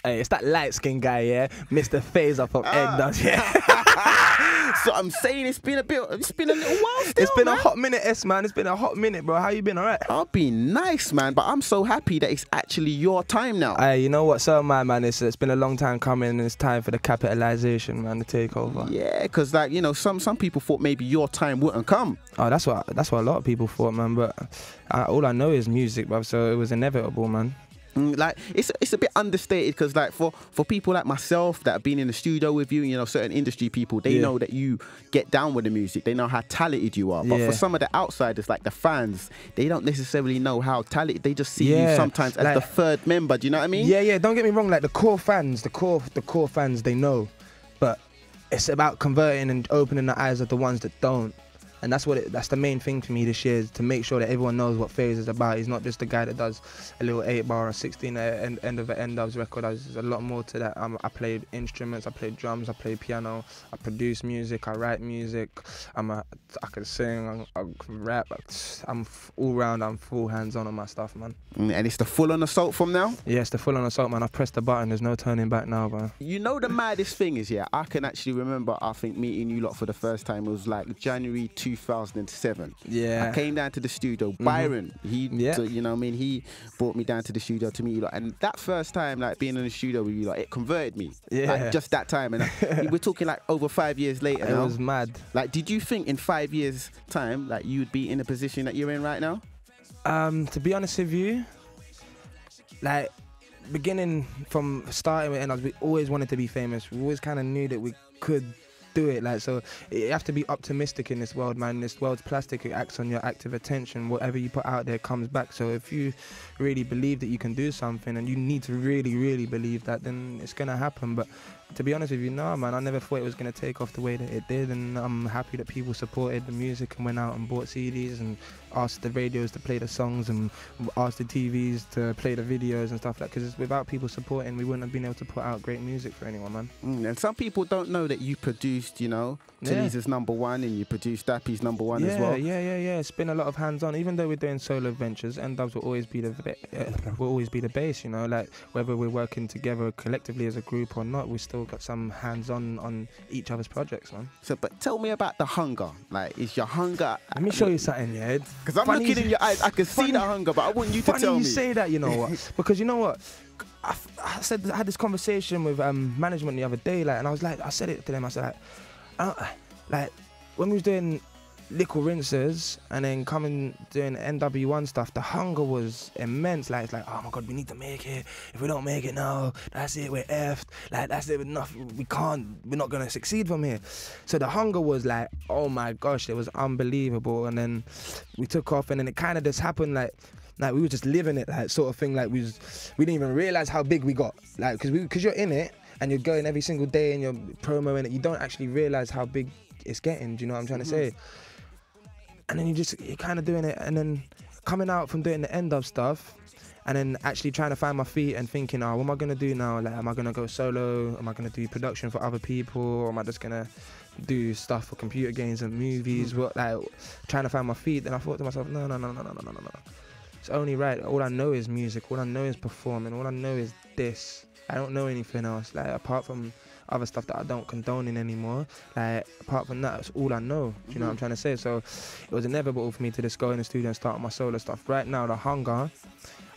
Hey, it's that light skin guy, yeah, Mr. Fazer from N Dubz, yeah. So I'm saying it's been a little while still, It's been man. a hot minute, S man. It's been a hot minute, bro. How you been? All right. I've been nice, man, but I'm so happy that it's actually your time now. Hey, you know what? So am I, man. It's been a long time coming, and it's time for the capitalization, man, the takeover. Yeah, because like, you know, some people thought maybe your time wouldn't come. Oh, that's what a lot of people thought, man. But all I know is music, bro. So it was inevitable, man. Like it's a bit understated because like for people like myself that have been in the studio with you, you know, certain industry people, they know that you get down with the music, they know how talented you are, but for some of the outsiders like the fans, they don't necessarily know how talented, they just see you sometimes as like, the third member. Do you know what I mean? Yeah, don't get me wrong, like the core fans, the core fans, they know, but it's about converting and opening the eyes of the ones that don't. And that's the main thing for me this year, is to make sure that everyone knows what Fazer is about. He's not just a guy that does a little 8-bar or 16 end of an N Dubz record. There's a lot more to that. I played instruments, I played drums, I played piano, I produce music, I write music, I can sing, I can rap. I'm all round, I'm full hands-on my stuff, man. And it's the full-on assault from now? Yeah, it's the full-on assault, man. I've pressed the button, there's no turning back now, bro. You know the maddest thing is, yeah, I can actually remember, I think, meeting you lot for the first time. It was like January 2007. Yeah. I came down to the studio. Byron, you know what I mean, he brought me down to the studio to meet you lot. And that first time, like being in the studio with you lot, it converted me. Yeah. Like, just that time. And we're talking like over 5 years later now. It was mad. Like, did you think in 5 years' time, like you would be in the position that you're in right now? To be honest with you, like beginning from starting with N Dubz, we always wanted to be famous. We always kind of knew that we could do it, like, so you have to be optimistic in this world, man. This world's plastic, it acts on your active attention. Whatever you put out there comes back. So if you really believe that you can do something, and you need to really believe that, then it's gonna happen. But to be honest with you, no, man, I never thought it was gonna take off the way that it did, and I'm happy that people supported the music and went out and bought CDs and asked the radios to play the songs and asked the TVs to play the videos and stuff like that. Because without people supporting, we wouldn't have been able to put out great music for anyone, man. And some people don't know that you produced, you know, Talisa's #1 and you produced Dappy's #1 as well. Yeah. It's been a lot of hands-on. Even though we're doing solo ventures, N Dubz will always be the base, you know. Like whether we're working together collectively as a group or not, we still got some hands-on on each other's projects, man. So, but tell me about the hunger. Like, is your hunger? Let me show you something, yeah. Because I'm looking in your eyes, I can see the hunger, but I want you to tell me. Funny you say that, you know what? Because you know what? I had this conversation with management the other day, like, and I said it to them. I said, like when we was doing Liquor Rinses and then coming doing NW1 stuff, the hunger was immense. Like, it's like, oh my God, we need to make it. If we don't make it now, that's it, we're effed. Like, that's it, we're not gonna succeed from here. So the hunger was like, oh my gosh, it was unbelievable. And then we took off, and then it kind of just happened like we were just living it, like, sort of thing. Like we didn't even realize how big we got. Like, because you're in it and you're going every single day and you're promoing it, you don't actually realize how big it's getting. Do you know what I'm trying to say? And then you're kind of doing it, and then coming out from doing the N Dubz stuff, and then actually trying to find my feet and thinking, oh, what am I gonna do now? Like, am I gonna go solo? Am I gonna do production for other people? Or am I just gonna do stuff for computer games and movies? What, like, trying to find my feet. Then I thought to myself, no. It's only right. All I know is music. All I know is performing. All I know is this. I don't know anything else. Like, apart from other stuff that I don't condone in anymore. Like, apart from that, it's all I know. Do you know what I'm trying to say? So it was inevitable for me to just go in the studio and start my solo stuff. Right now, the hunger,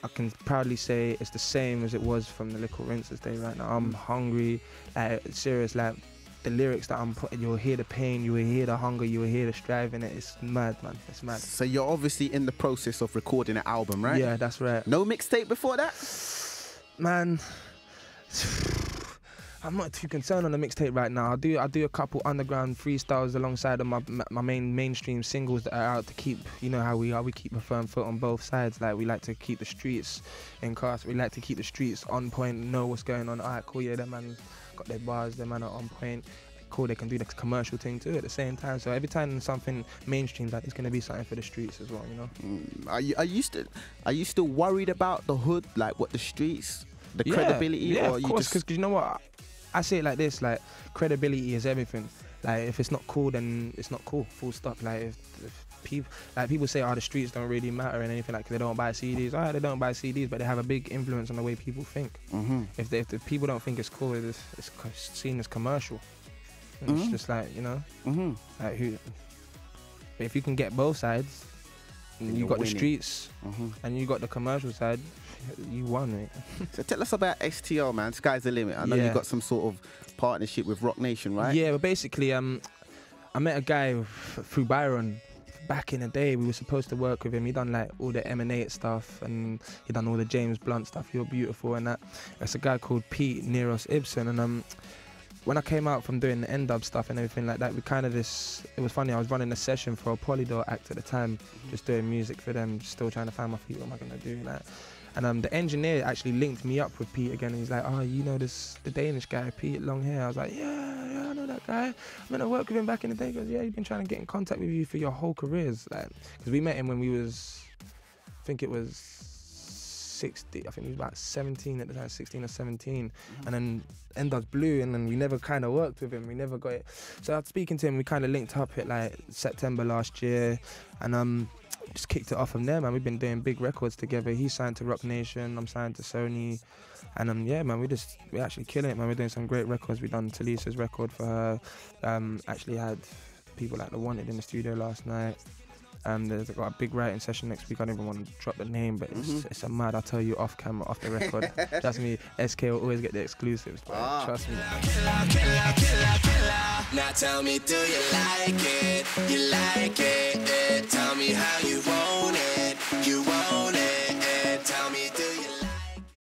I can proudly say it's the same as it was from the Liquor Rinses day. Right now, I'm hungry. Like, serious. Like, the lyrics that I'm putting, you'll hear the pain, you will hear the hunger, you will hear the strive in it. It's mad, man. It's mad. So you're obviously in the process of recording an album, right? Yeah, that's right. No mixtape before that? Man, I'm not too concerned on the mixtape right now. I do a couple underground freestyles alongside of my mainstream singles that are out to keep, you know how we are. We keep a firm foot on both sides. Like, we like to keep the streets in cast. We like to keep the streets on point, know what's going on. Alright, cool, yeah, that man got their bars, their man are on point. Cool, they can do the commercial thing too at the same time. So every time something mainstream, like, it's gonna be something for the streets as well, you know. Are you still worried about the hood, like what the streets, the credibility? Yeah, or of course, because you know what, I say it like this, like, credibility is everything. Like if it's not cool, then it's not cool. Full stop. Like if people say, oh, the streets don't really matter and anything, like they don't buy CDs. Alright, they don't buy CDs, but they have a big influence on the way people think. If the people don't think it's cool, it's seen as commercial. It's just like, you know, like who. But if you can get both sides, you got winning. The streets and you got the commercial side, you won, mate. So tell us about STL, man. Sky's the limit. I know you got some sort of partnership with Roc Nation, right? Yeah, but basically, I met a guy through Byron. Back in the day, we were supposed to work with him. He done like all the M&A stuff, and he done all the James Blunt stuff. You're Beautiful and that. It's a guy called Pete Neros Ibsen, and when I came out from doing the N Dubz stuff and everything like that, we kind of it was funny. I was running a session for a Polydor act at the time, just doing music for them, still trying to find my feet. What am I gonna do? Like, and the engineer actually linked me up with Pete again. And he's like, oh, you know the Danish guy, Pete, long hair. I was like, yeah, I know that guy. I'm gonna work with him back in the day. He goes, yeah, he's been trying to get in contact with you for your whole careers. Like, because we met him when we was, I think it was 60. I think he was about 17 at the time, 16 or 17. And then N Dubz blew, and then we never kind of worked with him. We never got it. So I was speaking to him. We kind of linked up at like September last year, and just kicked it off from there, man. We've been doing big records together. He's signed to Roc Nation, I'm signed to Sony, and yeah, man, we're actually killing it, man. We're doing some great records. We done Talisa's record for her. Actually had people like The Wanted in the studio last night. There's got a big writing session next week. I don't even want to drop the name, but it's a mad. I'll tell you off camera, off the record. Trust me, SK will always get the exclusives. Trust me. Now tell me, do you like it? You like it? Tell me how you want it. You want